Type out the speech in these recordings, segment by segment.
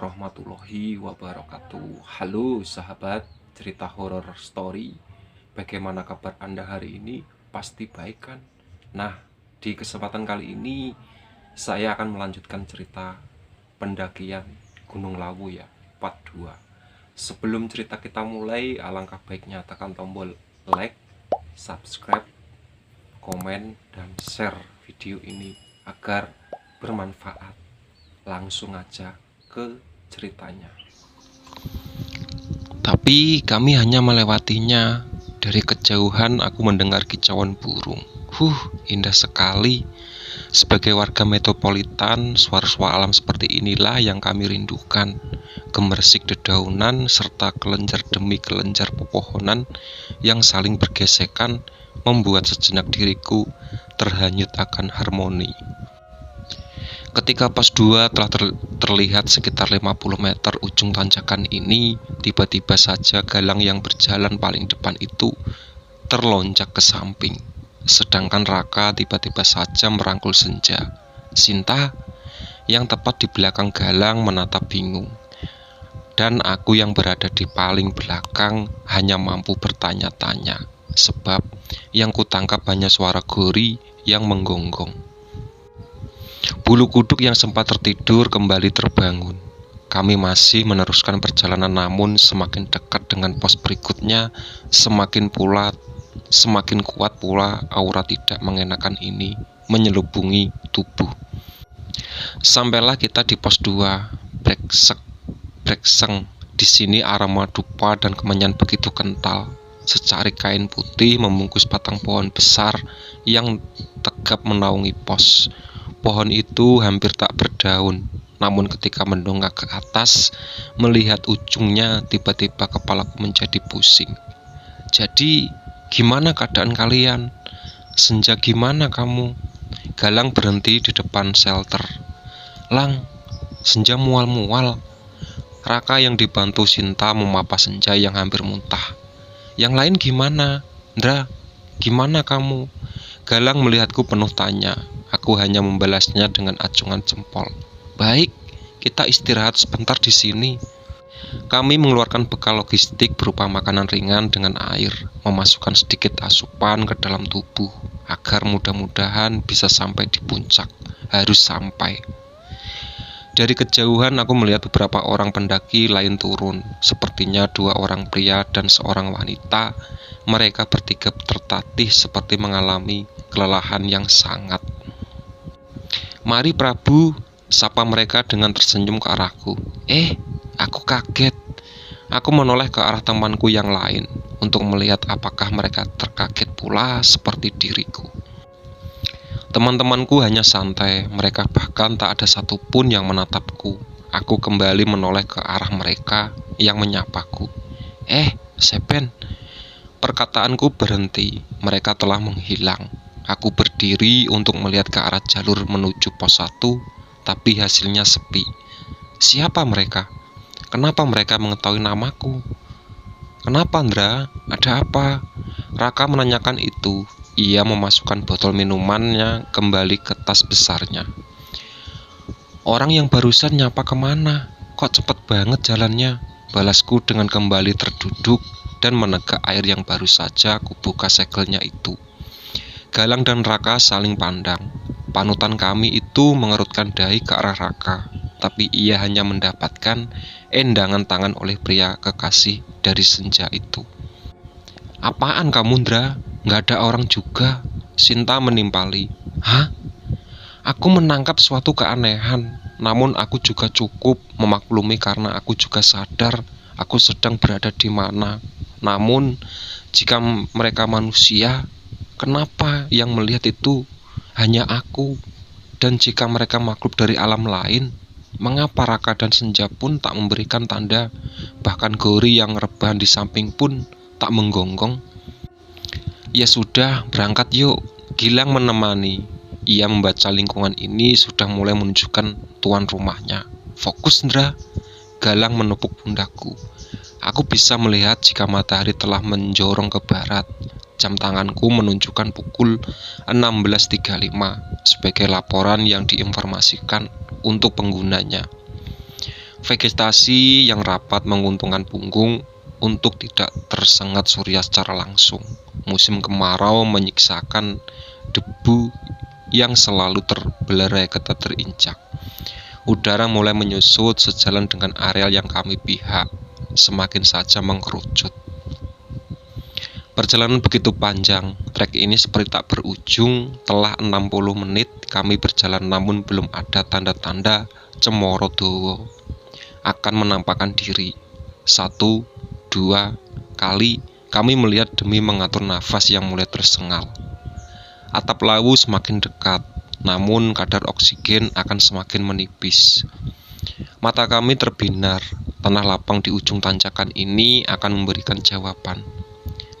warahmatullahi wabarakatuh. Halo sahabat cerita horor story. Bagaimana kabar Anda hari ini? Pasti baik kan? Nah, di kesempatan kali ini saya akan melanjutkan cerita pendakian Gunung Lawu ya, part 2. Sebelum cerita kita mulai, alangkah baiknya tekan tombol like, subscribe, komen, dan share video ini agar bermanfaat. Langsung aja ke ceritanya. Tapi kami hanya melewatinya. Dari kejauhan aku mendengar kicauan burung. Indah sekali. Sebagai warga metropolitan, suara-suara alam seperti inilah yang kami rindukan. Gemersik dedaunan serta kelenjar demi kelenjar pepohonan yang saling bergesekan membuat sejenak diriku terhanyut akan harmoni. Ketika pos 2 telah terlihat sekitar 50 meter ujung tanjakan ini, tiba-tiba saja Galang yang berjalan paling depan itu terlonjak ke samping. Sedangkan Raka tiba-tiba saja merangkul Senja. Sinta yang tepat di belakang Galang menatap bingung. Dan aku yang berada di paling belakang hanya mampu bertanya-tanya, sebab yang kutangkap hanya suara gori yang menggonggong. Bulu kuduk yang sempat tertidur kembali terbangun. Kami masih meneruskan perjalanan, namun semakin dekat dengan pos berikutnya, semakin kuat pula aura tidak mengenakan ini menyelubungi tubuh. Sampailah kita di pos 2. Brekseng. Di sini aroma dupa dan kemenyan begitu kental. Secari kain putih membungkus batang pohon besar yang tegap menaungi pos. Pohon itu hampir tak berdaun, namun ketika mendongak ke atas, melihat ujungnya, tiba-tiba kepalaku menjadi pusing. Jadi, gimana keadaan kalian? Senja, gimana kamu? Galang berhenti di depan shelter. Lang, Senja mual-mual. Raka yang dibantu Sinta memapa Senja yang hampir muntah. Yang lain gimana? Ndra, gimana kamu? Galang melihatku penuh tanya. Aku hanya membalasnya dengan acungan jempol. Baik, kita istirahat sebentar di sini. Kami mengeluarkan bekal logistik berupa makanan ringan dengan air, memasukkan sedikit asupan ke dalam tubuh agar mudah-mudahan bisa sampai di puncak. Harus sampai. Dari kejauhan aku melihat beberapa orang pendaki lain turun. Sepertinya 2 orang pria dan seorang wanita. Mereka bertiga tertatih seperti mengalami kelelahan yang sangat. Mari Prabu, sapa mereka dengan tersenyum ke arahku. Aku kaget. Aku menoleh ke arah temanku yang lain untuk melihat apakah mereka terkaget pula seperti diriku. Teman-temanku hanya santai, mereka bahkan tak ada satupun yang menatapku. Aku kembali menoleh ke arah mereka yang menyapaku. Sepen. Perkataanku berhenti, mereka telah menghilang. Aku berdiri untuk melihat ke arah jalur menuju pos 1, tapi hasilnya sepi. Siapa mereka? Kenapa mereka mengetahui namaku? Kenapa, Ndra? Ada apa? Raka menanyakan itu. Ia memasukkan botol minumannya kembali ke tas besarnya. Orang yang barusan nyapa kemana? Kok cepet banget jalannya? Balasku dengan kembali terduduk dan menegak air yang baru saja aku buka segelnya itu. Galang dan Raka saling pandang. Panutan kami itu mengerutkan dahi ke arah Raka, tapi ia hanya mendapatkan endangan tangan oleh pria kekasih dari Senja itu. Apaan kamu, Ndra? Nggak ada orang juga. Sinta menimpali. Hah? Aku menangkap suatu keanehan, namun aku juga cukup memaklumi karena aku juga sadar aku sedang berada di mana. Namun, jika mereka manusia, kenapa yang melihat itu hanya aku? Dan jika mereka makhluk dari alam lain, mengapa Raka dan Senja pun tak memberikan tanda? Bahkan Gori yang rebahan di samping pun tak menggonggong. Ya sudah, berangkat yuk. Gilang menemani. Ia membaca lingkungan ini sudah mulai menunjukkan tuan rumahnya. Fokus, Ndra. Galang menepuk pundakku. Aku bisa melihat jika matahari telah menjorong ke barat. Jam tanganku menunjukkan pukul 16.35 sebagai laporan yang diinformasikan untuk penggunanya. Vegetasi yang rapat menguntungkan punggung untuk tidak tersengat surya secara langsung. Musim kemarau menyiksakan debu yang selalu terbelai ketika terinjak. Udara mulai menyusut sejalan dengan areal yang kami pihak, semakin saja mengerucut. Perjalanan begitu panjang, trek ini seperti tak berujung. Telah 60 menit kami berjalan, namun belum ada tanda-tanda Cemoro Dawa akan menampakkan diri. 1, 2 kali kami melihat demi mengatur nafas yang mulai tersengal. Atap lawu semakin dekat, namun kadar oksigen akan semakin menipis. Mata kami terbinar, tanah lapang di ujung tanjakan ini akan memberikan jawaban.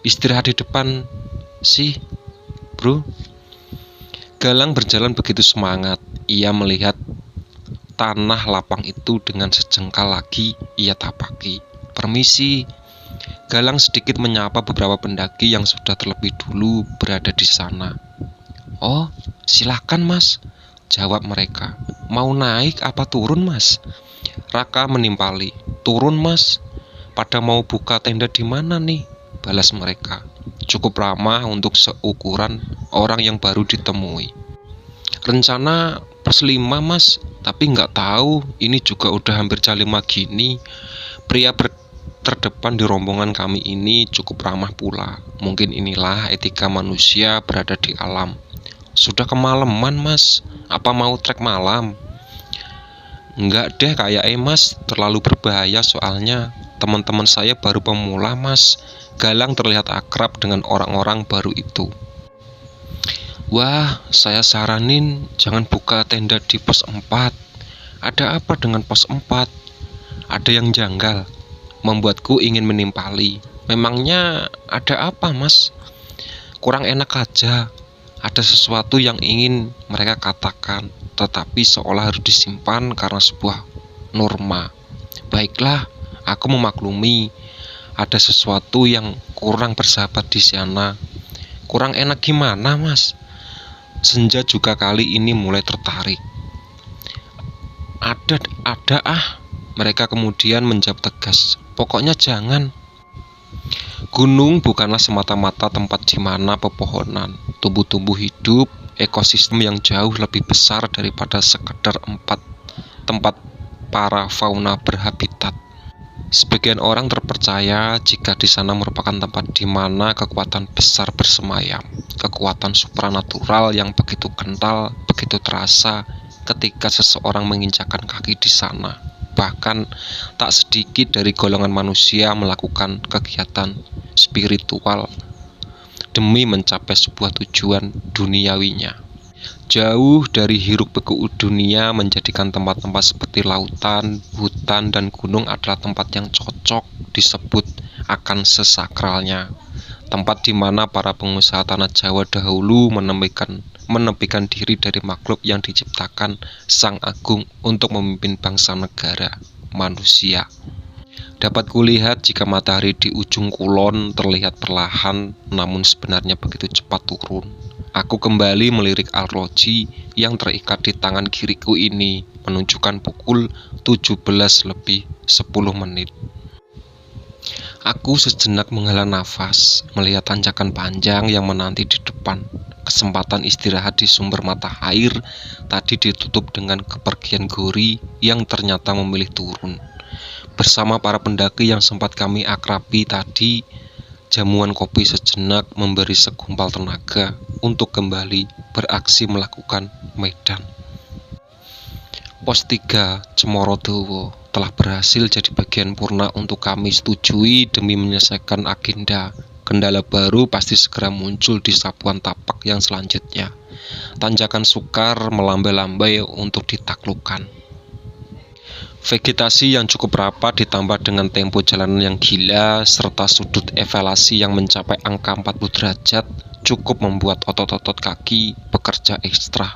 Istirahat di depan sih, bro. Galang berjalan begitu semangat. Ia melihat tanah lapang itu dengan sejengkal lagi ia tapaki. Permisi. Galang sedikit menyapa beberapa pendaki yang sudah terlebih dulu berada di sana. Oh, silakan mas, jawab mereka. Mau naik apa turun mas? Raka menimpali. Turun mas. Pada mau buka tenda di mana nih? Balas mereka. Cukup ramah untuk seukuran orang yang baru ditemui. Rencana +5 mas, tapi nggak tahu ini juga udah hampir jam 5 gini. Pria terdepan di rombongan kami ini cukup ramah pula. Mungkin inilah etika manusia berada di alam. Sudah kemalaman mas, apa mau trek malam? Enggak deh kayaknya mas, terlalu berbahaya soalnya. Teman-teman saya baru pemula mas. Galang terlihat akrab dengan orang-orang baru itu. Wah, saya saranin jangan buka tenda di pos 4. Ada apa dengan pos 4? Ada yang janggal, membuatku ingin menimpali. Memangnya ada apa mas? Kurang enak aja. Ada sesuatu yang ingin mereka katakan, tetapi seolah harus disimpan karena sebuah norma. Baiklah, aku memaklumi. Ada sesuatu yang kurang bersahabat di sana. Kurang enak gimana mas? Senja juga kali ini mulai tertarik. Ada mereka kemudian menjawab tegas. Pokoknya jangan. Gunung bukanlah semata-mata tempat di mana pepohonan, tumbuh-tumbuh hidup, ekosistem yang jauh lebih besar daripada sekedar tempat para fauna berhabitat. Sebagian orang terpercaya jika di sana merupakan tempat di mana kekuatan besar bersemayam, kekuatan supranatural yang begitu kental, begitu terasa ketika seseorang menginjakkan kaki di sana. Bahkan tak sedikit dari golongan manusia melakukan kegiatan spiritual demi mencapai sebuah tujuan duniawinya. Jauh dari hiruk-pikuk dunia, menjadikan tempat-tempat seperti lautan, hutan, dan gunung adalah tempat yang cocok disebut akan sesakralnya. Tempat di mana para pengusaha tanah Jawa dahulu menepikan diri dari makhluk yang diciptakan Sang Agung untuk memimpin bangsa negara, manusia. Dapat kulihat jika matahari di ujung kulon terlihat perlahan, namun sebenarnya begitu cepat turun. Aku kembali melirik arloji yang terikat di tangan kiriku ini, menunjukkan pukul 17:10. Aku sejenak menghela nafas, melihat tanjakan panjang yang menanti di depan. Kesempatan istirahat di sumber mata air tadi ditutup dengan kepergian Gori yang ternyata memilih turun. Bersama para pendaki yang sempat kami akrabi tadi, jamuan kopi sejenak memberi segumpal tenaga untuk kembali beraksi melakukan medan. Pos 3 Cemoro Dawa telah berhasil jadi bagian purna untuk kami setujui demi menyelesaikan agenda. Kendala baru pasti segera muncul di sapuan tapak yang selanjutnya. Tanjakan sukar melambai-lambai untuk ditaklukkan. Vegetasi yang cukup rapat ditambah dengan tempo jalanan yang gila serta sudut elevasi yang mencapai angka 40 derajat cukup membuat otot-otot kaki bekerja ekstra.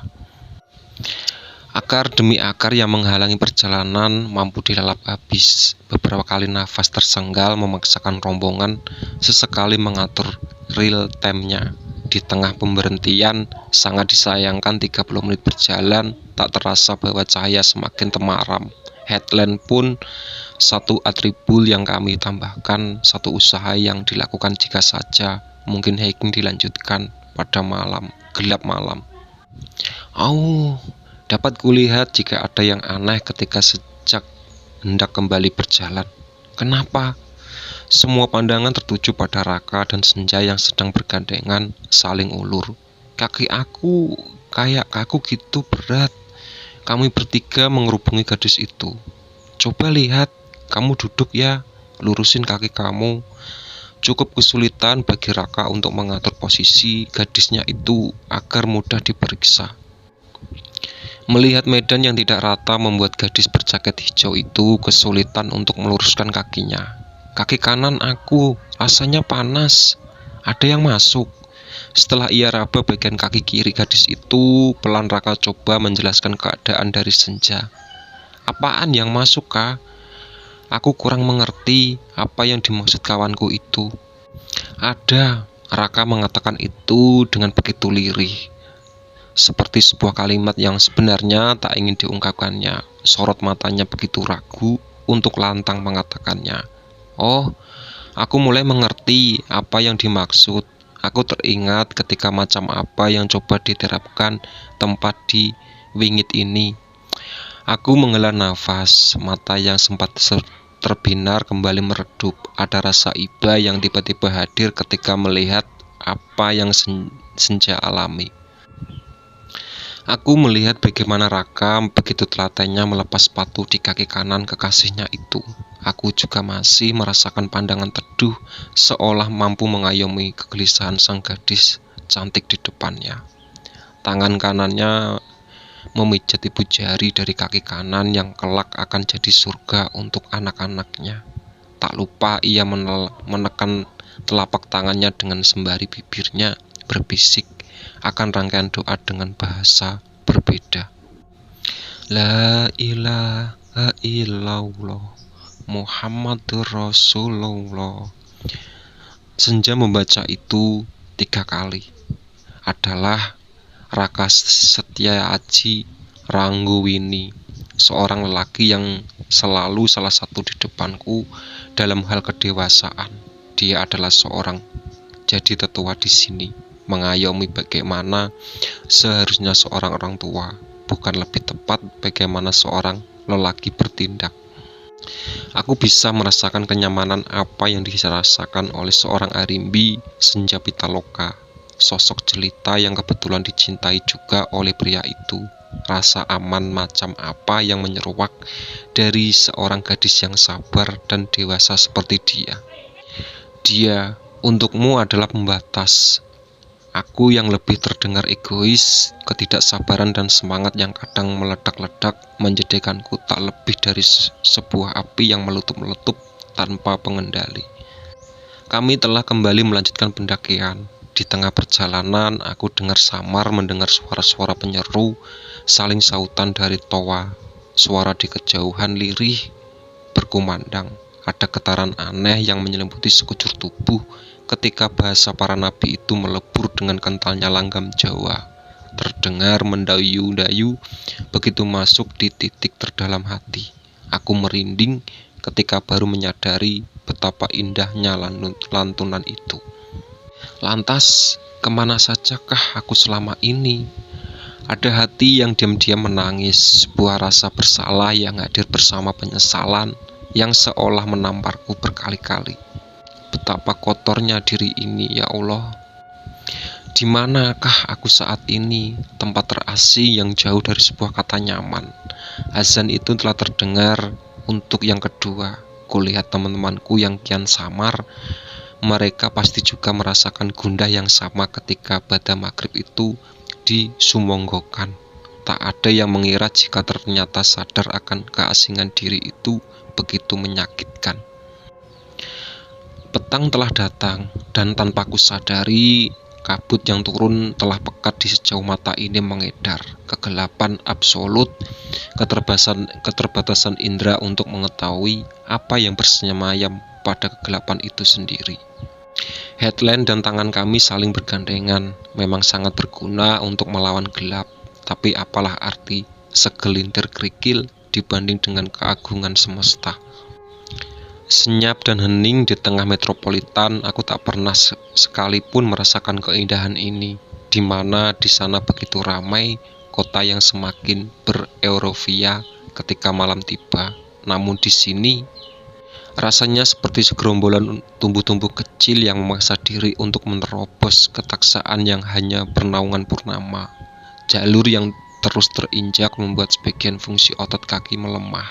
Akar demi akar yang menghalangi perjalanan mampu dilalap habis. Beberapa kali nafas tersenggal memaksakan rombongan sesekali mengatur real time-nya. Di tengah pemberhentian, sangat disayangkan 30 menit berjalan, tak terasa bahwa cahaya semakin temaram. Headline pun satu atribut yang kami tambahkan, satu usaha yang dilakukan jika saja mungkin hiking dilanjutkan pada malam, gelap malam. Dapat kulihat jika ada yang aneh ketika sejak hendak kembali berjalan. Kenapa? Semua pandangan tertuju pada Raka dan Senja yang sedang bergandengan saling ulur. Kaki aku kayak kaku gitu berat. Kami bertiga mengerubungi gadis itu. Coba lihat, kamu duduk ya, lurusin kaki kamu. Cukup kesulitan bagi Raka untuk mengatur posisi gadisnya itu agar mudah diperiksa. Melihat medan yang tidak rata membuat gadis berjaket hijau itu kesulitan untuk meluruskan kakinya. Kaki kanan aku rasanya panas, ada yang masuk. Setelah ia raba bagian kaki kiri gadis itu, pelan Raka coba menjelaskan keadaan dari Senja. Apaan yang masuk, Kak? Aku kurang mengerti apa yang dimaksud kawanku itu. Ada, Raka mengatakan itu dengan begitu lirih. Seperti sebuah kalimat yang sebenarnya tak ingin diungkapkannya. Sorot matanya begitu ragu untuk lantang mengatakannya. Oh, aku mulai mengerti apa yang dimaksud. Aku teringat ketika macam apa yang coba diterapkan tempat di Wingit ini. Aku menghela nafas, mata yang sempat terbinar kembali meredup. Ada rasa iba yang tiba-tiba hadir ketika melihat apa yang Senja alami. Aku melihat bagaimana Raka begitu telatennya melepas sepatu di kaki kanan kekasihnya itu. Aku juga masih merasakan pandangan teduh seolah mampu mengayomi kegelisahan sang gadis cantik di depannya. Tangan kanannya memijat ibu jari dari kaki kanan yang kelak akan jadi surga untuk anak-anaknya. Tak lupa ia menekan telapak tangannya dengan sembari bibirnya berbisik akan rangkaian doa dengan bahasa berbeda. La ilaha illallah Muhammadur Rasulullah. Senja membaca itu 3 kali. Adalah Raka Setia Aji Rangguwini, seorang lelaki yang selalu salah satu di depanku dalam hal kedewasaan. Dia adalah seorang jadi tetua di sini, mengayomi bagaimana seharusnya seorang orang tua, bukan lebih tepat bagaimana seorang lelaki bertindak. Aku bisa merasakan kenyamanan apa yang dirasakan oleh seorang Arimbi Senja Pitaloka, sosok jelita yang kebetulan dicintai juga oleh pria itu. Rasa aman macam apa yang menyeruak dari seorang gadis yang sabar dan dewasa seperti dia. Dia untukmu adalah pembatas. Aku yang lebih terdengar egois, ketidaksabaran dan semangat yang kadang meledak-ledak menjadikanku tak lebih dari sebuah api yang meletup-meletup tanpa pengendali. Kami telah kembali melanjutkan pendakian. Di tengah perjalanan, aku dengar samar mendengar suara-suara penyeru, saling sautan dari toa. Suara di kejauhan lirih berkumandang. Ada getaran aneh yang menyelimuti sekujur tubuh ketika bahasa para nabi itu melebur dengan kentalnya langgam Jawa. Terdengar mendayu-dayu begitu masuk di titik terdalam hati. Aku merinding ketika baru menyadari betapa indahnya lantunan itu. Lantas, kemana sajakah aku selama ini? Ada hati yang diam-diam menangis, sebuah rasa bersalah yang hadir bersama penyesalan yang seolah menamparku berkali-kali. Betapa kotornya diri ini, ya Allah. Di manakah aku saat ini? Tempat terasing yang jauh dari sebuah kata nyaman. Azan itu telah terdengar untuk yang kedua. Kulihat teman-temanku yang kian samar. Mereka pasti juga merasakan gundah yang sama ketika pada maghrib itu disumonggokan. Tak ada yang mengira jika ternyata sadar akan keasingan diri itu begitu menyakitkan. Petang telah datang, dan tanpa kusadari, kabut yang turun telah pekat di sejauh mata ini mengedar. Kegelapan absolut, keterbatasan indera untuk mengetahui apa yang bersemayam pada kegelapan itu sendiri. Headline dan tangan kami saling bergandengan, memang sangat berguna untuk melawan gelap. Tapi apalah arti segelintir kerikil dibanding dengan keagungan semesta. Senyap dan hening di tengah metropolitan, aku tak pernah sekalipun merasakan keindahan ini, di mana di sana begitu ramai, kota yang semakin bereuforia ketika malam tiba. Namun di sini, rasanya seperti segerombolan tumbuh-tumbuh kecil yang memaksa diri untuk menerobos ketaksaan yang hanya bernaungan purnama. Jalur yang terus terinjak membuat sebagian fungsi otot kaki melemah.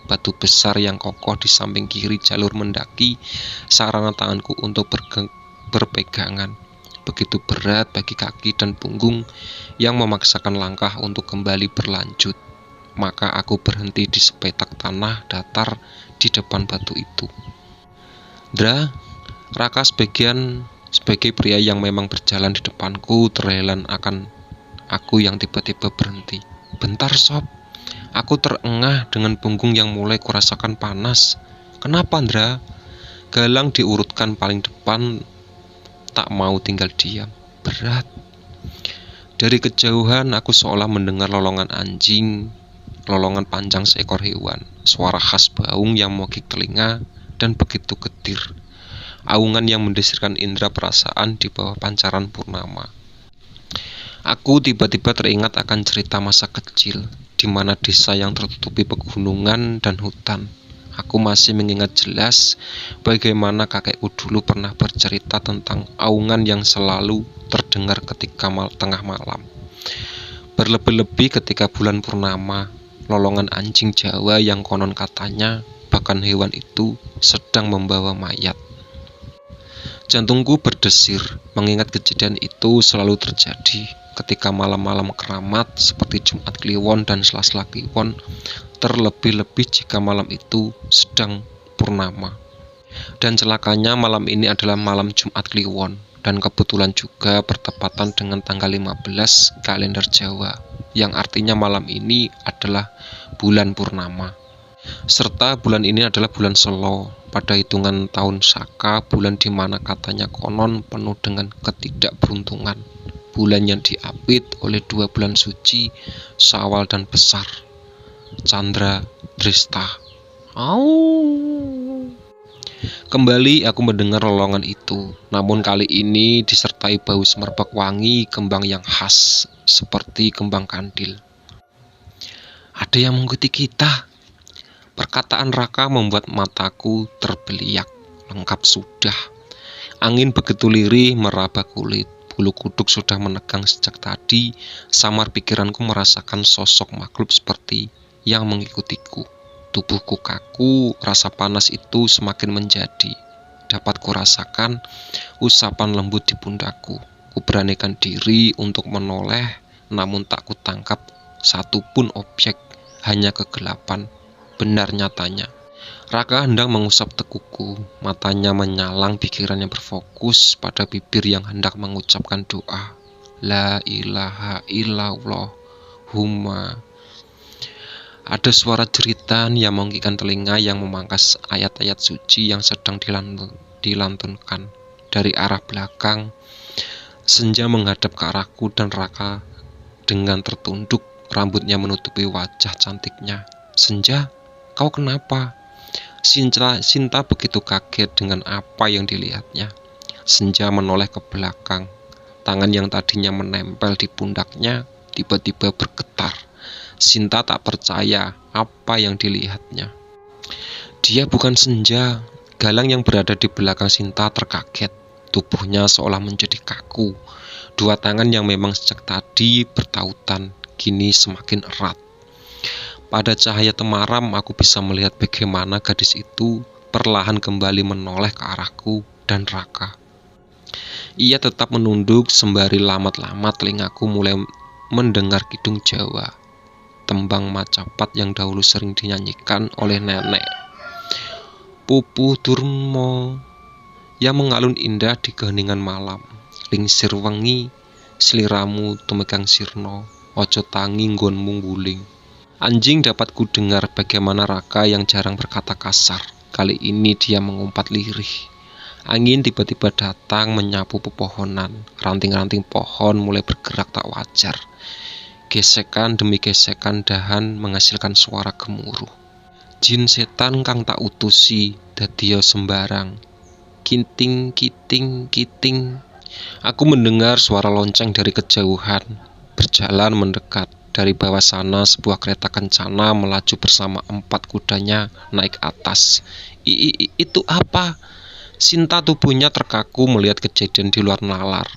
Batu besar yang kokoh di samping kiri jalur mendaki sarana tanganku untuk berpegangan. Begitu berat bagi kaki dan punggung yang memaksakan langkah untuk kembali berlanjut. Maka aku berhenti di sepetak tanah datar di depan batu itu. Raka sebagai pria yang memang berjalan di depanku terhelan akan aku yang tiba-tiba berhenti. Bentar sob. Aku terengah dengan punggung yang mulai kurasakan panas. Kenapa, Ndra? Galang diurutkan paling depan, tak mau tinggal diam. Berat. Dari kejauhan aku seolah mendengar lolongan anjing, lolongan panjang seekor hewan, suara khas baung yang mogik telinga, dan begitu getir. Aungan yang mendesirkan indera perasaan di bawah pancaran purnama. Aku tiba-tiba teringat akan cerita masa kecil, di mana desa yang tertutupi pegunungan dan hutan. Aku masih mengingat jelas bagaimana kakekku dulu pernah bercerita tentang aungan yang selalu terdengar ketika tengah malam. Berlebih-lebih ketika bulan purnama, lolongan anjing Jawa yang konon katanya bahkan hewan itu sedang membawa mayat. Jantungku berdesir, mengingat kejadian itu selalu terjadi ketika malam-malam keramat seperti Jumat Kliwon dan Selasa Kliwon, terlebih-lebih jika malam itu sedang purnama. Dan celakanya malam ini adalah malam Jumat Kliwon, dan kebetulan juga bertepatan dengan tanggal 15 kalender Jawa, yang artinya malam ini adalah bulan purnama. Serta bulan ini adalah bulan Selo, pada hitungan tahun Saka, bulan di mana katanya konon penuh dengan ketidakberuntungan. Bulan yang diapit oleh 2 bulan suci, Syawal dan Besar, Chandra Drista. Kembali aku mendengar lolongan itu, namun kali ini disertai bau semerbak wangi kembang yang khas, seperti kembang kandil. Ada yang mengikuti kita. Perkataan Raka membuat mataku terbeliak. Lengkap sudah. Angin begitu lirih meraba kulit. Bulu kuduk sudah menegang sejak tadi. Samar pikiranku merasakan sosok makhluk seperti yang mengikutiku. Tubuhku kaku, rasa panas itu semakin menjadi. Dapat kurasakan usapan lembut di pundakku. Kuberanikan diri untuk menoleh, namun tak kutangkap satupun objek, hanya kegelapan. Benar nyatanya. Raka hendak mengusap tekuku, matanya menyalang, pikirannya berfokus pada bibir yang hendak mengucapkan doa. La ilaha illallah humma. Ada suara jeritan yang menggigitkan telinga yang memangkas ayat-ayat suci yang sedang dilantunkan. Dari arah belakang, senja menghadap ke arahku dan Raka dengan tertunduk, rambutnya menutupi wajah cantiknya. Senja, kau kenapa? Sinta begitu kaget dengan apa yang dilihatnya. Senja menoleh ke belakang. Tangan yang tadinya menempel di pundaknya tiba-tiba bergetar. Sinta tak percaya apa yang dilihatnya. Dia bukan Senja. Galang yang berada di belakang Sinta terkaget. Tubuhnya seolah menjadi kaku. 2 tangan yang memang sejak tadi bertautan kini semakin erat. Pada cahaya temaram aku bisa melihat bagaimana gadis itu perlahan kembali menoleh ke arahku dan Raka. Ia tetap menunduk sembari lamat-lamat telingaku mulai mendengar kidung Jawa, tembang Macapat yang dahulu sering dinyanyikan oleh nenek. Pupuh Durmo yang mengalun indah di keheningan malam. Lingsir wengi, sliramu tumegang sirno, ojo tangi nggonmu nguling. Anjing dapat ku dengar bagaimana Raka yang jarang berkata kasar. Kali ini dia mengumpat lirih. Angin tiba-tiba datang menyapu pepohonan. Ranting-ranting pohon mulai bergerak tak wajar. Gesekan demi gesekan dahan menghasilkan suara gemuruh. Jin setan kang tak utusi dadiya sembarang. Kinting kiting kiting. Aku mendengar suara lonceng dari kejauhan, berjalan mendekat. Dari bawah sana sebuah kereta kencana melaju bersama 4 kudanya naik atas. Itu apa? Sinta tubuhnya terkaku melihat kejadian di luar nalar.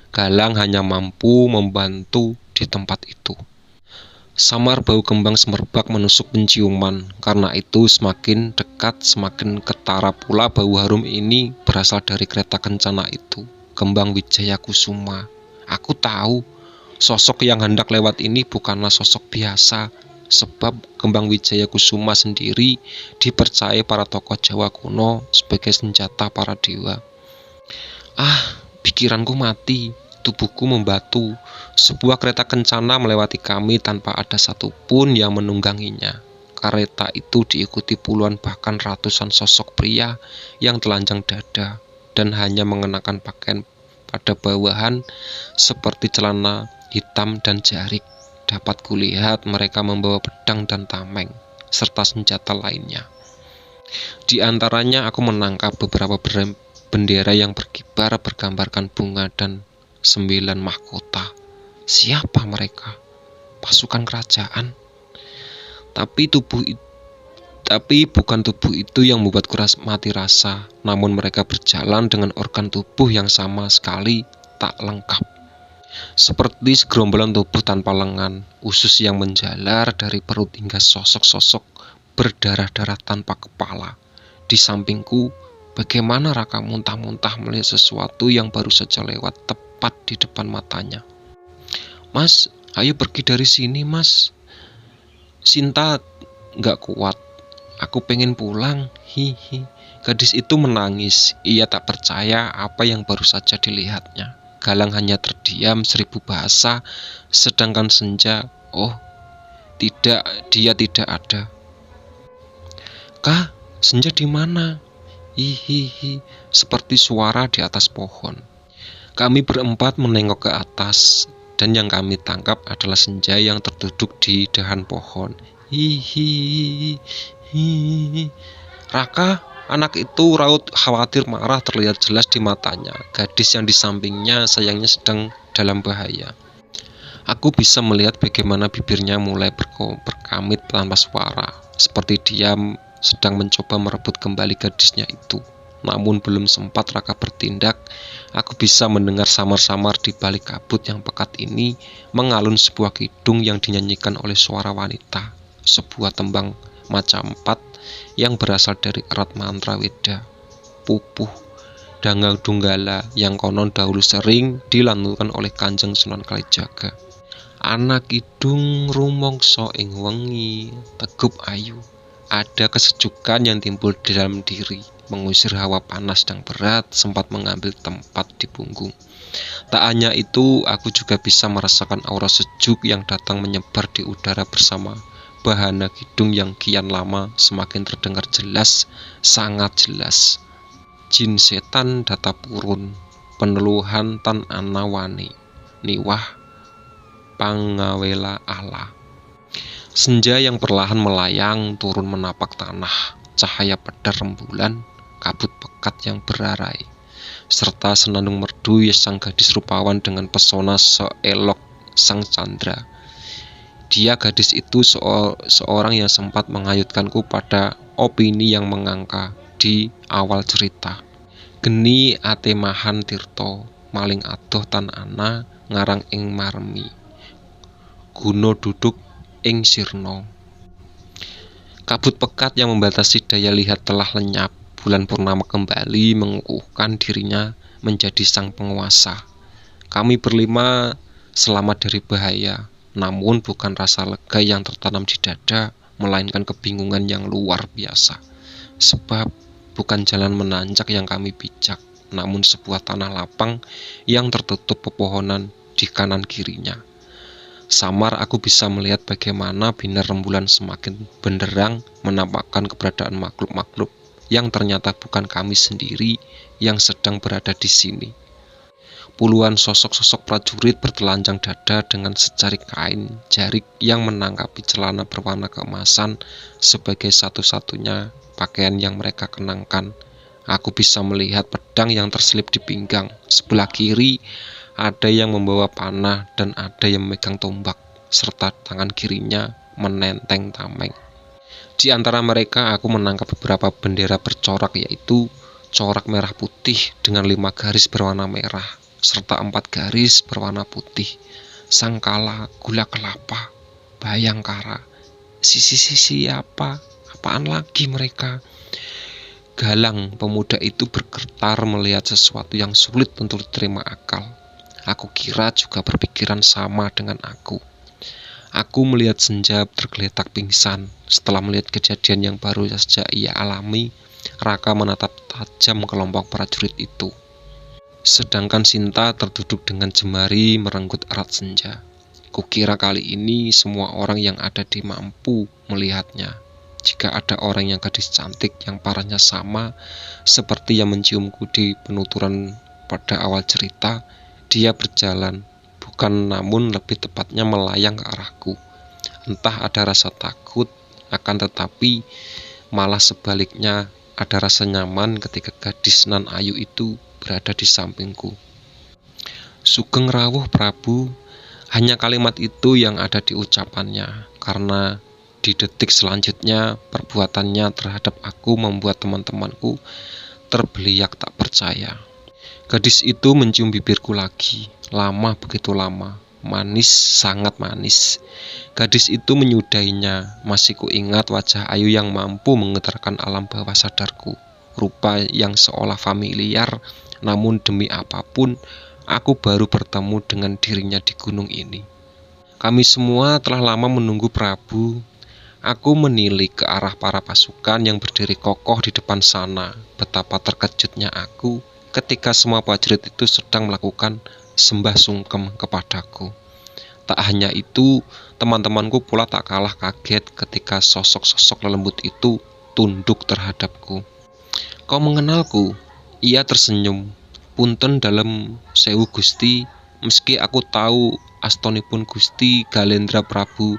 Galang hanya mampu membantu di tempat itu. Samar bau kembang semerbak menusuk penciuman. Karena itu semakin dekat semakin ketara pula bau harum ini berasal dari kereta kencana itu. Kembang Wijaya Kusuma. Aku tahu sosok yang hendak lewat ini bukanlah sosok biasa, sebab kembang Wijaya Kusuma sendiri dipercaya para tokoh Jawa kuno sebagai senjata para dewa. Pikiranku mati, tubuhku membatu. Sebuah kereta kencana melewati kami tanpa ada satupun yang menungganginya. Kereta itu diikuti puluhan bahkan ratusan sosok pria yang telanjang dada dan hanya mengenakan pakaian pada bawahan seperti celana hitam dan jarik. Dapat kulihat mereka membawa pedang dan tameng serta senjata lainnya. Di antaranya aku menangkap beberapa bendera yang berkibar bergambarkan bunga dan 9 mahkota. Siapa mereka? Pasukan kerajaan. Tapi bukan tubuh itu yang membuatku mati rasa, namun mereka berjalan dengan organ tubuh yang sama sekali tak lengkap. Seperti segerombolan tubuh tanpa lengan, usus yang menjalar dari perut hingga sosok-sosok berdarah-darah tanpa kepala. Di sampingku, bagaimana Raka muntah-muntah melihat sesuatu yang baru saja lewat tepat di depan matanya. Mas, ayo pergi dari sini mas. Sinta gak kuat. Aku pengen pulang. Hihi. Gadis itu menangis. Ia tak percaya apa yang baru saja dilihatnya. Galang hanya terdiam 1000 bahasa, sedangkan Senja, oh tidak, dia tidak ada. Kah, Senja di mana? Hihihi, seperti suara di atas pohon. Kami berempat menengok ke atas, dan yang kami tangkap adalah Senja yang terduduk di dahan pohon. Hihihi, Raka. Anak itu raut khawatir marah terlihat jelas di matanya. Gadis yang di sampingnya sayangnya sedang dalam bahaya. Aku bisa melihat bagaimana bibirnya mulai berkamit tanpa suara, seperti dia sedang mencoba merebut kembali gadisnya itu. Namun belum sempat Raka bertindak, aku bisa mendengar samar-samar di balik kabut yang pekat ini mengalun sebuah kidung yang dinyanyikan oleh suara wanita, sebuah tembang macam 4 yang berasal dari erat mantra Weda, Pupuh, Dangga Dunggala yang konon dahulu sering dilantunkan oleh Kanjeng Sunan Kalijaga. Anak kidung rumangsa ing wengi, tegup ayu. Ada kesejukan yang timbul di dalam diri, mengusir hawa panas dan berat sempat mengambil tempat di punggung. Tak hanya itu, aku juga bisa merasakan aura sejuk yang datang menyebar di udara bersama bahana kidung yang kian lama semakin terdengar jelas, sangat jelas. Jin setan data purun, peneluhan tan ana wani, niwah pangawela ala. Senja yang perlahan melayang turun menapak tanah, cahaya pedar rembulan, kabut pekat yang berarai, serta senandung merdu sang gadis rupawan dengan pesona seelok sang candra. Dia gadis itu seorang yang sempat menghanyutkanku pada opini yang mengangka di awal cerita. Geni ate mahan tirto, maling adoh tan ana ngarang ing marmi. Guno duduk ing sirno. Kabut pekat yang membatasi daya lihat telah lenyap. Bulan purnama kembali mengukuhkan dirinya menjadi sang penguasa. Kami berlima selamat dari bahaya. Namun bukan rasa lega yang tertanam di dada, melainkan kebingungan yang luar biasa. Sebab bukan jalan menanjak yang kami pijak, namun sebuah tanah lapang yang tertutup pepohonan di kanan kirinya. Samar aku bisa melihat bagaimana binar rembulan semakin benderang menampakkan keberadaan makhluk-makhluk yang ternyata bukan kami sendiri yang sedang berada di sini. Puluhan sosok-sosok prajurit bertelanjang dada dengan secari kain jarik yang menangkapi celana berwarna keemasan sebagai satu-satunya pakaian yang mereka kenangkan. Aku bisa melihat pedang yang terselip di pinggang. Sebelah kiri ada yang membawa panah dan ada yang memegang tombak, serta tangan kirinya menenteng tameng. Di antara mereka aku menangkap beberapa bendera bercorak, yaitu corak merah putih dengan 5 garis berwarna merah, serta 4 garis berwarna putih, sangkala, gula kelapa, bayangkara, sisi-sisi apaan lagi mereka. Galang pemuda itu bergetar melihat sesuatu yang sulit untuk diterima akal. Aku kira juga berpikiran sama dengan aku. Aku melihat Senja tergeletak pingsan. Setelah melihat kejadian yang baru saja ia alami, Raka menatap tajam kelompok prajurit itu. Sedangkan Sinta terduduk dengan jemari merenggut erat Senja. Kukira kali ini semua orang yang ada di mampu melihatnya. Jika ada orang yang gadis cantik yang parahnya sama seperti yang menciumku di penuturan pada awal cerita, dia berjalan, bukan namun lebih tepatnya melayang ke arahku. Entah ada rasa takut, akan tetapi malah sebaliknya ada rasa nyaman ketika gadis nan ayu itu berada di sampingku. Sugeng rawuh Prabu, hanya kalimat itu yang ada di ucapannya, karena di detik selanjutnya perbuatannya terhadap aku membuat teman-temanku terbeliak tak percaya. Gadis itu mencium bibirku lagi, lama, begitu lama, manis, sangat manis. Gadis itu menyudahinya. Masih kuingat wajah ayu yang mampu menggetarkan alam bawah sadarku, rupa yang seolah familiar, namun demi apapun aku baru bertemu dengan dirinya di gunung ini. Kami semua telah lama menunggu Prabu. Aku menilik ke arah para pasukan yang berdiri kokoh di depan sana. Betapa terkejutnya aku ketika semua prajurit itu sedang melakukan sembah sungkem kepadaku. Tak hanya itu, teman-temanku pula tak kalah kaget ketika sosok-sosok lelembut itu tunduk terhadapku. Kau mengenalku? Ia tersenyum. Punten dalam sewu Gusti, meski aku tahu astonipun Gusti Galendra Prabu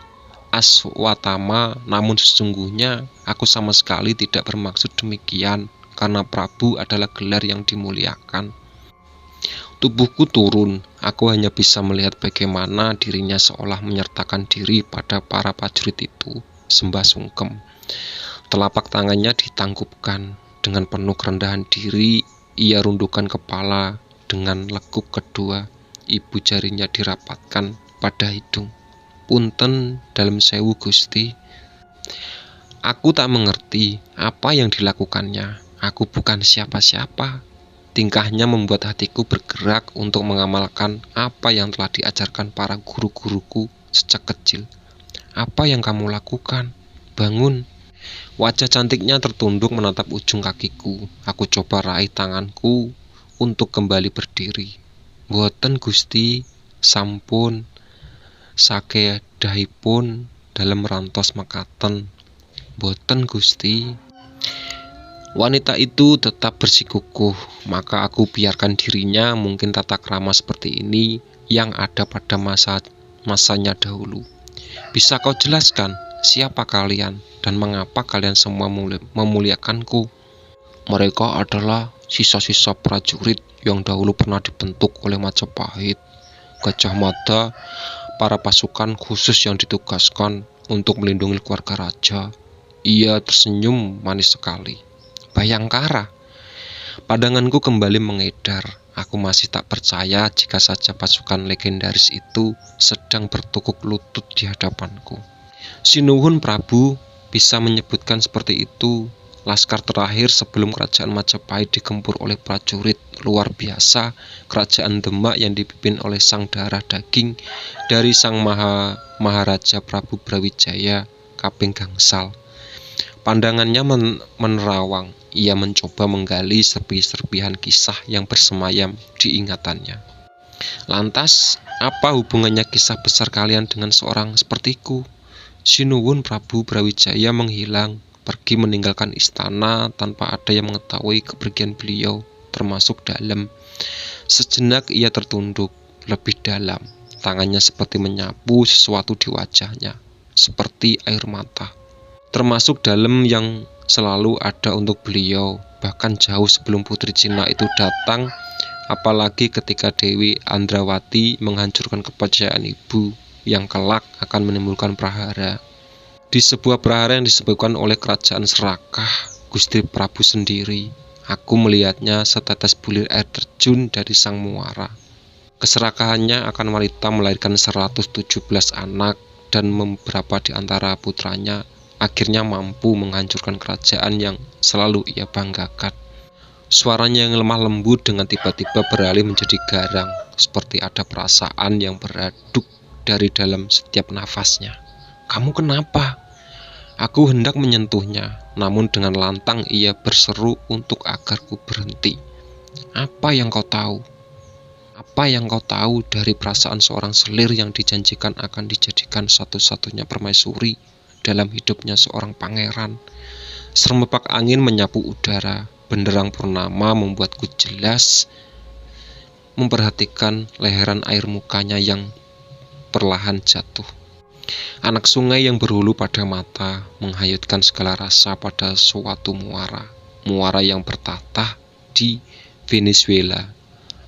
Aswatama, namun sesungguhnya aku sama sekali tidak bermaksud demikian, karena Prabu adalah gelar yang dimuliakan. Tubuhku turun, aku hanya bisa melihat bagaimana dirinya seolah menyertakan diri pada para prajurit itu, sembah sungkem. Telapak tangannya ditangkupkan, dengan penuh kerendahan diri, ia rundukkan kepala dengan lekuk kedua, ibu jarinya dirapatkan pada hidung. Punten dalam sewu Gusti. Aku tak mengerti apa yang dilakukannya. Aku bukan siapa-siapa. Tingkahnya membuat hatiku bergerak untuk mengamalkan apa yang telah diajarkan para guru-guruku sejak kecil. Apa yang kamu lakukan? Bangun. Wajah cantiknya tertunduk menatap ujung kakiku. Aku coba raih tanganku untuk kembali berdiri. Mboten Gusti, sampun. Sakedahipun dalam rantos mekaten. Boten Gusti. Wanita itu tetap bersikukuh, maka aku biarkan dirinya mungkin tata krama seperti ini yang ada pada masanya dahulu. Bisa kau jelaskan siapa kalian dan mengapa kalian semua memuliakanku? Mereka adalah sisa-sisa prajurit yang dahulu pernah dibentuk oleh Majapahit, Gajah Mada, para pasukan khusus yang ditugaskan untuk melindungi keluarga raja. Ia tersenyum manis sekali. Bayangkara. Pandanganku kembali mengedar. Aku masih tak percaya jika saja pasukan legendaris itu sedang bertukuk lutut di hadapanku. Sinuhun Prabu, bisa menyebutkan seperti itu. Laskar terakhir sebelum kerajaan Majapahit digempur oleh prajurit luar biasa, kerajaan Demak yang dipimpin oleh sang darah daging dari sang Maharaja Prabu Brawijaya Kaping Gangsal. Pandangannya menerawang. Ia mencoba menggali serpi-serpihan kisah yang bersemayam di ingatannya. Lantas, apa hubungannya kisah besar kalian dengan seorang sepertiku? Sinuwun Prabu Brawijaya menghilang, pergi meninggalkan istana tanpa ada yang mengetahui kepergian beliau, termasuk Dalem. Sejenak ia tertunduk lebih dalam, tangannya seperti menyapu sesuatu di wajahnya, seperti air mata. Termasuk dalam yang selalu ada untuk beliau, bahkan jauh sebelum putri Cina itu datang, apalagi ketika Dewi Andrawati menghancurkan kepercayaan ibu yang kelak akan menimbulkan prahara. Di sebuah prahara yang disebabkan oleh kerajaan serakah Gusti Prabu sendiri, aku melihatnya setetes bulir air terjun dari sang muara. Keserakahannya akan wanita melahirkan 117 anak dan beberapa di antara putranya akhirnya mampu menghancurkan kerajaan yang selalu ia banggakan. Suaranya yang lemah lembut dengan tiba-tiba beralih menjadi garang, seperti ada perasaan yang beraduk dari dalam setiap nafasnya. "Kamu kenapa?" Aku hendak menyentuhnya, namun dengan lantang ia berseru untuk agar ku berhenti. "Apa yang kau tahu? Apa yang kau tahu dari perasaan seorang selir yang dijanjikan akan dijadikan satu-satunya permaisuri dalam hidupnya seorang pangeran?" Serempak angin menyapu udara, benderang purnama membuatku jelas memperhatikan leheran air mukanya yang perlahan jatuh. Anak sungai yang berhulu pada mata menghanyutkan segala rasa pada suatu muara. Muara yang bertata di Venezuela.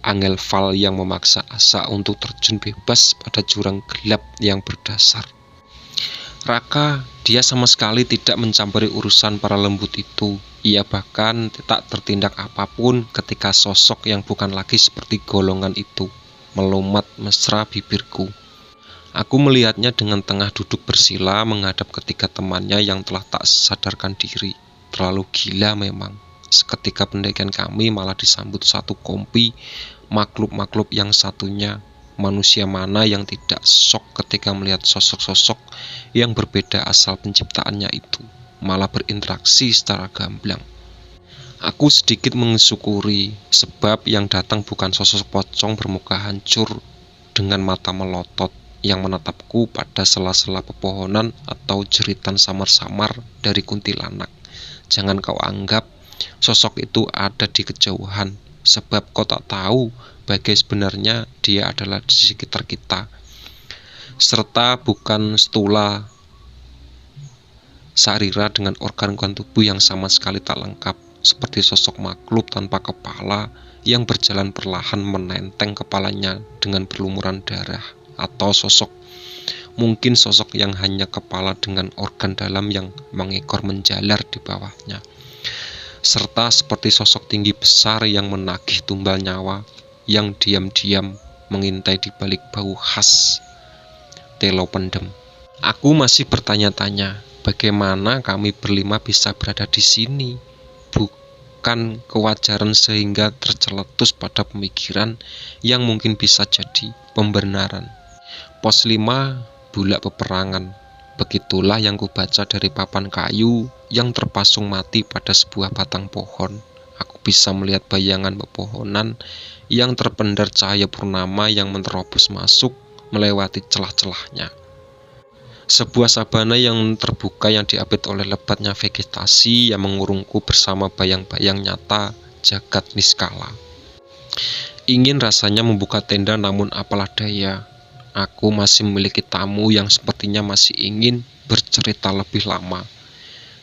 Angel Val yang memaksa asa untuk terjun bebas pada jurang gelap yang berdasar. Raka, dia sama sekali tidak mencampuri urusan para lembut itu. Ia bahkan tak tertindak apapun ketika sosok yang bukan lagi seperti golongan itu melumat mesra bibirku. Aku melihatnya dengan tengah duduk bersila menghadap ketiga temannya yang telah tak sadarkan diri. Terlalu gila memang. Seketika pendakian kami malah disambut satu kompi makhluk-makhluk yang satunya. Manusia mana yang tidak shock ketika melihat sosok-sosok yang berbeda asal penciptaannya itu malah berinteraksi secara gamblang. Aku sedikit mensyukuri sebab yang datang bukan sosok pocong bermuka hancur dengan mata melotot yang menatapku pada sela-sela pepohonan atau jeritan samar-samar dari kuntilanak. Jangan kau anggap sosok itu ada di kejauhan, sebab kau tak tahu bagai sebenarnya dia adalah di sekitar kita. Serta bukan stula sarira dengan organ-organ tubuh yang sama sekali tak lengkap, seperti sosok makhluk tanpa kepala yang berjalan perlahan menenteng kepalanya dengan berlumuran darah, atau mungkin sosok yang hanya kepala dengan organ dalam yang mengekor menjalar di bawahnya. Serta seperti sosok tinggi besar yang menagih tumbal nyawa yang diam-diam mengintai di balik bau khas telo pendem. Aku masih bertanya-tanya, bagaimana kami berlima bisa berada di sini? Bukan kewajaran sehingga terceletus pada pemikiran yang mungkin bisa jadi pembenaran. Pos 5, bulak peperangan. Begitulah yang kubaca dari papan kayu yang terpasung mati pada sebuah batang pohon. Aku bisa melihat bayangan pepohonan yang terpendar cahaya purnama yang menerobos masuk melewati celah-celahnya. Sebuah sabana yang terbuka yang diapit oleh lebatnya vegetasi yang mengurungku bersama bayang-bayang nyata jagat niskala. Ingin rasanya membuka tenda, namun apalah daya. Aku masih memiliki tamu yang sepertinya masih ingin bercerita lebih lama.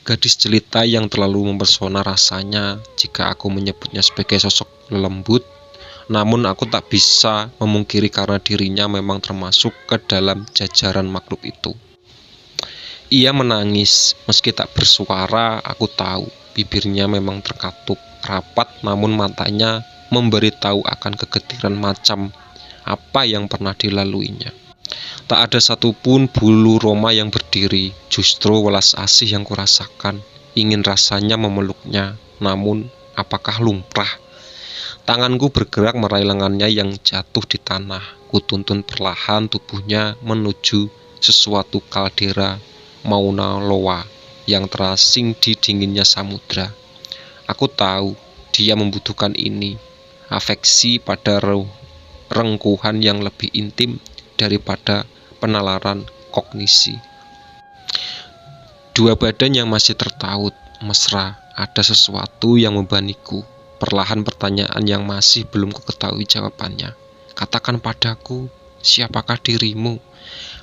Gadis jelita yang terlalu mempesona rasanya jika aku menyebutnya sebagai sosok lembut. Namun aku tak bisa memungkiri karena dirinya memang termasuk ke dalam jajaran makhluk itu. Ia menangis, meski tak bersuara. Aku tahu bibirnya memang terkatup rapat, namun matanya memberitahu akan kegetiran macam apa yang pernah dilaluinya. Tak ada satupun bulu roma yang berdiri, justru welas asih yang kurasakan. Ingin rasanya memeluknya, namun apakah lumrah? Tanganku bergerak meraih lengannya yang jatuh di tanah. Kutuntun perlahan tubuhnya menuju sesuatu kaldera Mauna Loa yang terasing di dinginnya samudra. Aku tahu dia membutuhkan ini, afeksi pada rengkuhan yang lebih intim daripada penalaran kognisi. Dua badan yang masih tertaut mesra, ada sesuatu yang membebaniku. Perlahan pertanyaan yang masih belum kuketahui jawabannya. Katakan padaku, siapakah dirimu?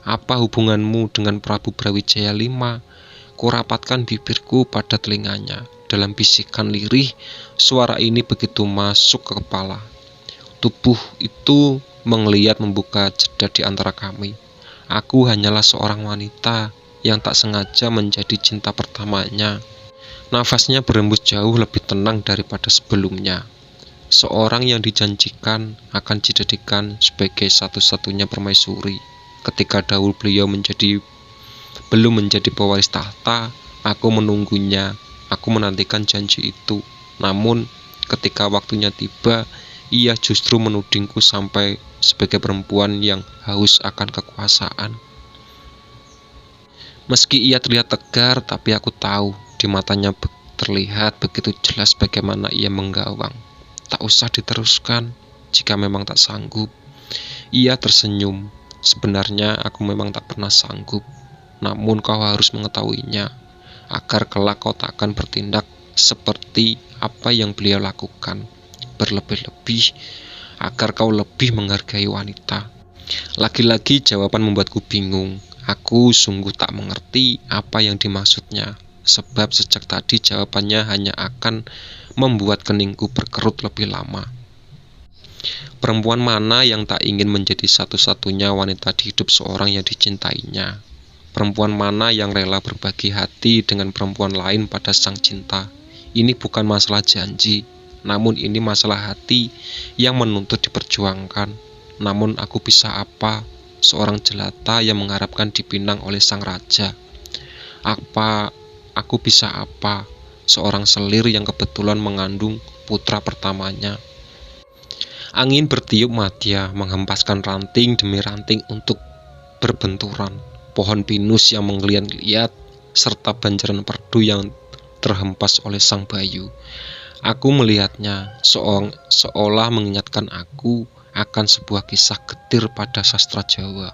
Apa hubunganmu dengan Prabu Brawijaya V? Kurapatkan bibirku pada telinganya. Dalam bisikan lirih, suara ini begitu masuk ke kepala. Tubuh itu menggeliat membuka jeda di antara kami. Aku hanyalah seorang wanita yang tak sengaja menjadi cinta pertamanya. Nafasnya berembus jauh lebih tenang daripada sebelumnya. Seorang yang dijanjikan akan dijadikan sebagai satu-satunya permaisuri. Ketika dahulu beliau belum menjadi pewaris tahta, aku menunggunya. Aku menantikan janji itu. Namun, ketika waktunya tiba, ia justru menudingku sampai sebagai perempuan yang haus akan kekuasaan. Meski ia terlihat tegar, tapi aku tahu di matanya terlihat begitu jelas bagaimana ia menggawang. Tak usah diteruskan, jika memang tak sanggup. Ia tersenyum. Sebenarnya aku memang tak pernah sanggup. Namun kau harus mengetahuinya, agar kelak kau tak akan bertindak seperti apa yang beliau lakukan. Berlebih-lebih, agar kau lebih menghargai wanita. Lagi-lagi jawaban membuatku bingung. Aku sungguh tak mengerti apa yang dimaksudnya, sebab sejak tadi jawabannya hanya akan membuat keningku berkerut lebih lama. Perempuan mana yang tak ingin menjadi satu-satunya wanita di hidup seorang yang dicintainya? Perempuan mana yang rela berbagi hati dengan perempuan lain pada sang cinta? Ini bukan masalah janji, namun ini masalah hati yang menuntut diperjuangkan. Namun aku bisa apa? Seorang jelata yang mengharapkan dipinang oleh sang raja. Aku bisa apa? Seorang selir yang kebetulan mengandung putra pertamanya. Angin bertiup madya, menghempaskan ranting demi ranting untuk berbenturan. Pohon pinus yang menggeliat-geliat, serta banjaran perdu yang terhempas oleh sang bayu. Aku melihatnya, seolah mengingatkan aku akan sebuah kisah getir pada sastra Jawa.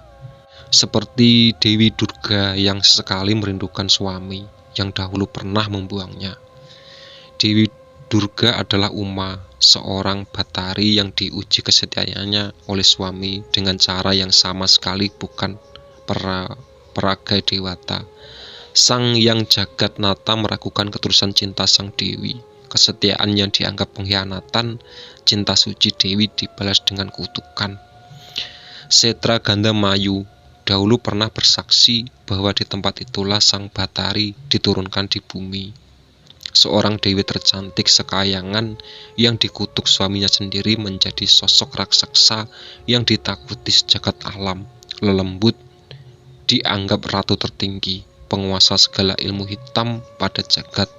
Seperti Dewi Durga yang sesekali merindukan suami yang dahulu pernah membuangnya. Dewi Durga adalah Uma, seorang batari yang diuji kesetiaannya oleh suami dengan cara yang sama sekali bukan peragai dewata. Sang yang jagat nata meragukan ketulusan cinta sang dewi. Kesetiaan yang dianggap pengkhianatan, cinta suci Dewi dibalas dengan kutukan. Setra Gandamayu dahulu pernah bersaksi bahwa di tempat itulah sang batari diturunkan di bumi. Seorang dewi tercantik sekayangan yang dikutuk suaminya sendiri menjadi sosok raksasa yang ditakuti sejagat alam. Lelembut, dianggap ratu tertinggi, penguasa segala ilmu hitam pada jagat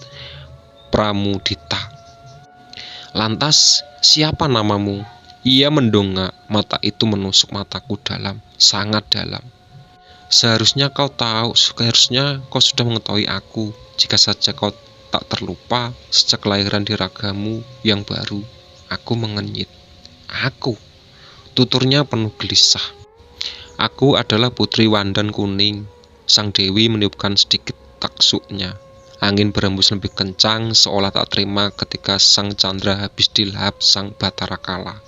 Pramudita. Lantas, siapa namamu? Ia mendongak, mata itu menusuk mataku dalam, sangat dalam. Seharusnya kau sudah mengetahui aku, jika saja kau tak terlupa sejak kelahiran di ragamu yang baru. Aku mengenyit. Aku, tuturnya penuh gelisah. Aku adalah putri Wandan Kuning. Sang dewi meniupkan sedikit taksuknya. Angin berembus lebih kencang, seolah tak terima ketika sang Chandra habis dilahap sang Batara Kala.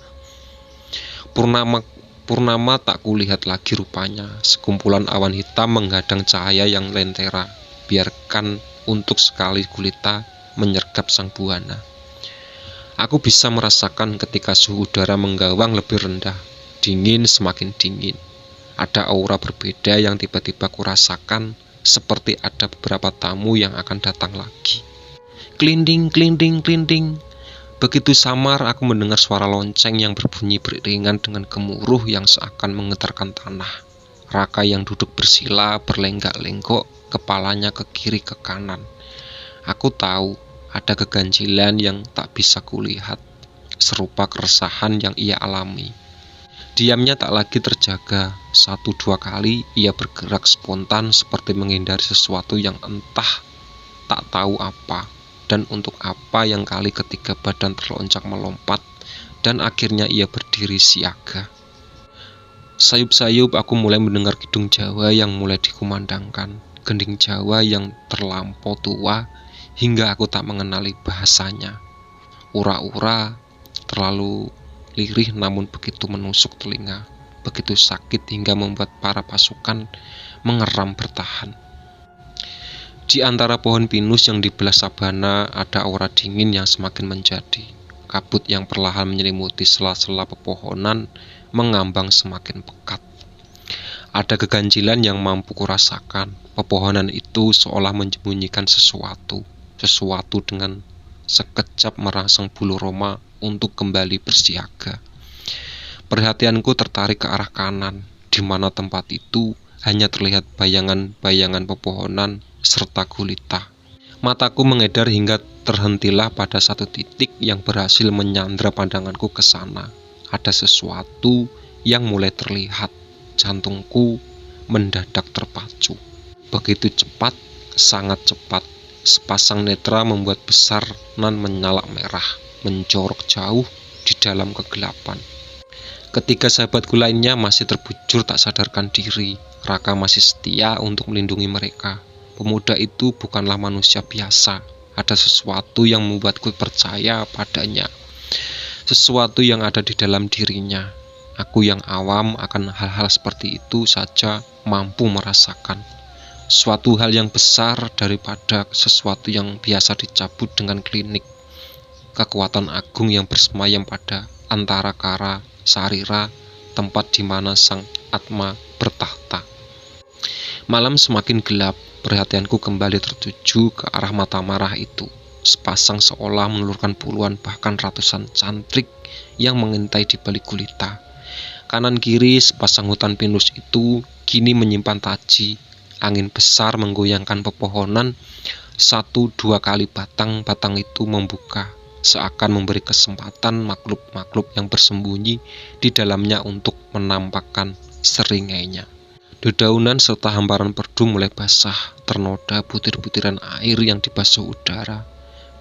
Purnama tak kulihat lagi rupanya. Sekumpulan awan hitam menghadang cahaya yang lentera. Biarkan untuk sekali gulita menyergap sang buana. Aku bisa merasakan ketika suhu udara menggawang lebih rendah. Dingin semakin dingin. Ada aura berbeda yang tiba-tiba kurasakan, seperti ada beberapa tamu yang akan datang lagi. Klinding, klinding, klinding. Begitu samar aku mendengar suara lonceng yang berbunyi beriringan dengan gemuruh yang seakan menggetarkan tanah. Raka yang duduk bersila berlenggak-lenggok, kepalanya ke kiri ke kanan. Aku tahu ada keganjilan yang tak bisa kulihat, serupa keresahan yang ia alami. Diamnya tak lagi terjaga. 1-2 kali ia bergerak spontan seperti menghindari sesuatu yang entah tak tahu apa dan untuk apa. Yang kali ketiga badan terlonjak melompat dan akhirnya ia berdiri siaga. Sayup-sayup aku mulai mendengar kidung Jawa yang mulai dikumandangkan, gending Jawa yang terlampau tua hingga aku tak mengenali bahasanya. Ura-ura terlalu lirih namun begitu menusuk telinga, begitu sakit hingga membuat para pasukan mengeram bertahan. Di antara pohon pinus yang dibelah sabana ada aura dingin yang semakin menjadi. Kabut yang perlahan menyelimuti sela-sela pepohonan mengambang semakin pekat. Ada keganjilan yang mampu kurasakan. Pepohonan itu seolah menyembunyikan sesuatu dengan sekejap merangsang bulu roma untuk kembali bersiaga. Perhatianku tertarik ke arah kanan, di mana tempat itu hanya terlihat bayangan-bayangan pepohonan serta gulita. Mataku mengedar hingga terhentilah pada satu titik yang berhasil menyandra pandanganku ke sana. Ada sesuatu yang mulai terlihat. Jantungku mendadak terpacu. Begitu cepat, sangat cepat. Sepasang netra membuat besar nan menyala merah, menjorok jauh di dalam kegelapan. Ketika sahabatku lainnya masih terbujur tak sadarkan diri, Raka masih setia untuk melindungi mereka. Pemuda itu bukanlah manusia biasa. Ada sesuatu yang membuatku percaya padanya. Sesuatu yang ada di dalam dirinya. Aku yang awam akan hal-hal seperti itu saja mampu merasakan. Suatu hal yang besar daripada sesuatu yang biasa dicabut dengan klinik. Kekuatan agung yang bersemayam pada antara kara, sarira, tempat di mana sang Atma bertahta. Malam semakin gelap. Perhatianku kembali tertuju ke arah mata marah itu. Sepasang seolah menelurkan puluhan bahkan ratusan cantrik yang mengintai di balik gulita. Kanan kiri sepasang hutan pinus itu kini menyimpan taji. Angin besar menggoyangkan pepohonan. 1-2 kali batang-batang itu membuka, seakan memberi kesempatan makhluk-makhluk yang bersembunyi di dalamnya untuk menampakkan seringainya. Dedaunan serta hamparan perdu mulai basah, ternoda butir-butiran air yang dibasuh udara.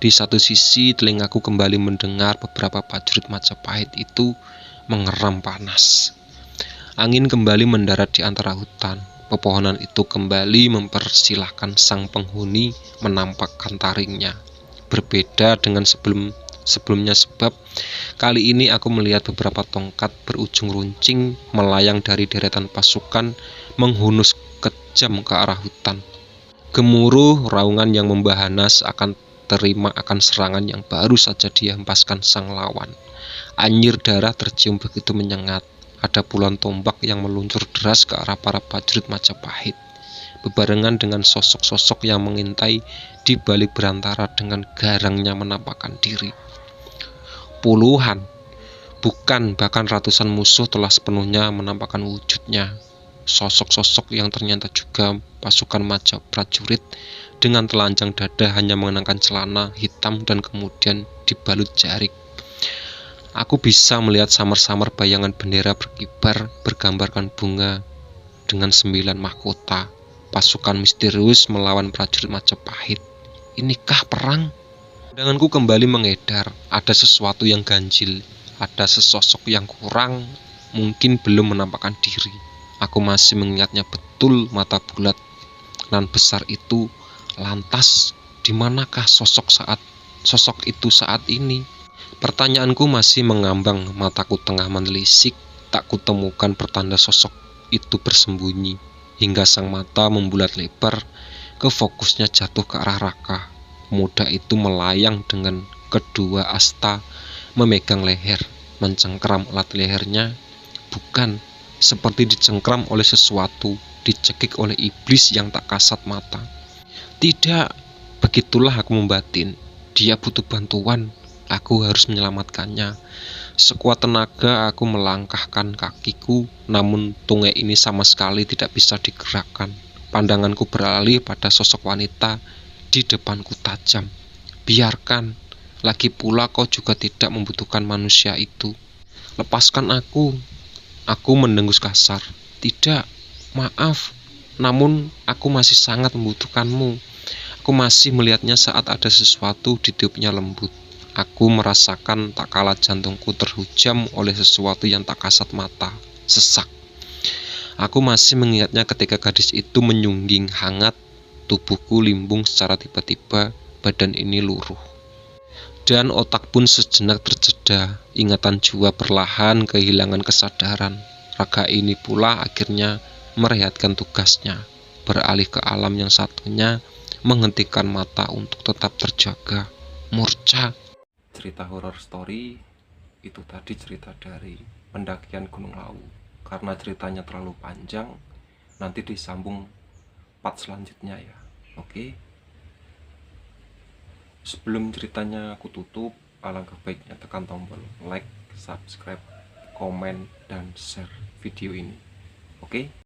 Di satu sisi telingaku kembali mendengar beberapa prajurit Majapahit itu mengeram panas. Angin kembali mendarat di antara hutan. Pepohonan itu kembali mempersilahkan sang penghuni menampakkan taringnya. Berbeda dengan sebelumnya sebab kali ini aku melihat beberapa tongkat berujung runcing melayang dari deretan pasukan menghunus kejam ke arah hutan. Gemuruh raungan yang membahana seakan terima akan serangan yang baru saja dihempaskan sang lawan. Anyir darah tercium begitu menyengat. Ada puluhan tombak yang meluncur deras ke arah para prajurit Majapahit, bebarengan dengan sosok-sosok yang mengintai di balik berantara dengan garangnya menampakkan diri. Puluhan, bukan bahkan ratusan musuh telah sepenuhnya menampakkan wujudnya. Sosok-sosok yang ternyata juga pasukan prajurit dengan telanjang dada hanya mengenakan celana hitam dan kemudian dibalut jarik. Aku bisa melihat samar-samar bayangan bendera berkibar bergambarkan bunga dengan 9 mahkota. Pasukan misterius melawan prajurit Majapahit. Inikah perang? Pandanganku kembali mengedar. Ada sesuatu yang ganjil. Ada sesosok yang kurang, mungkin belum menampakkan diri. Aku masih mengingatnya betul mata bulat nan besar itu. Lantas, di manakah sosok itu saat ini? Pertanyaanku masih mengambang, mataku tengah menelisik, tak kutemukan pertanda sosok itu bersembunyi, hingga sang mata membulat lebar, ke fokusnya jatuh ke arah Raka. Pemuda itu melayang dengan kedua asta, memegang leher, mencengkeram erat lehernya, bukan seperti dicengkram oleh sesuatu, dicekik oleh iblis yang tak kasat mata. Tidak, begitulah aku membatin. Dia butuh bantuan. Aku harus menyelamatkannya. Sekuat tenaga aku melangkahkan kakiku, namun tunggai ini sama sekali tidak bisa digerakkan. Pandanganku beralih pada sosok wanita di depanku tajam. Biarkan, lagi pula kau juga tidak membutuhkan manusia itu. Lepaskan aku. Aku mendengus kasar. Tidak, maaf, namun aku masih sangat membutuhkanmu. Aku masih melihatnya saat ada sesuatu di tiupnya lembut. Aku merasakan tak kalah jantungku terhujam oleh sesuatu yang tak kasat mata, sesak. Aku masih mengingatnya ketika gadis itu menyungging hangat. Tubuhku limbung secara tiba-tiba, badan ini luruh. Dan otak pun sejenak terjeda. Ingatan Jua perlahan kehilangan kesadaran. Raga ini pula akhirnya merehatkan tugasnya, beralih ke alam yang satunya, menghentikan mata untuk tetap terjaga. Murca. Cerita horror story itu tadi cerita dari pendakian Gunung Lawu. Karena ceritanya terlalu panjang, nanti disambung part selanjutnya ya. Oke. Sebelum ceritanya aku tutup, alangkah baiknya tekan tombol like, subscribe, komen, dan share video ini. Oke?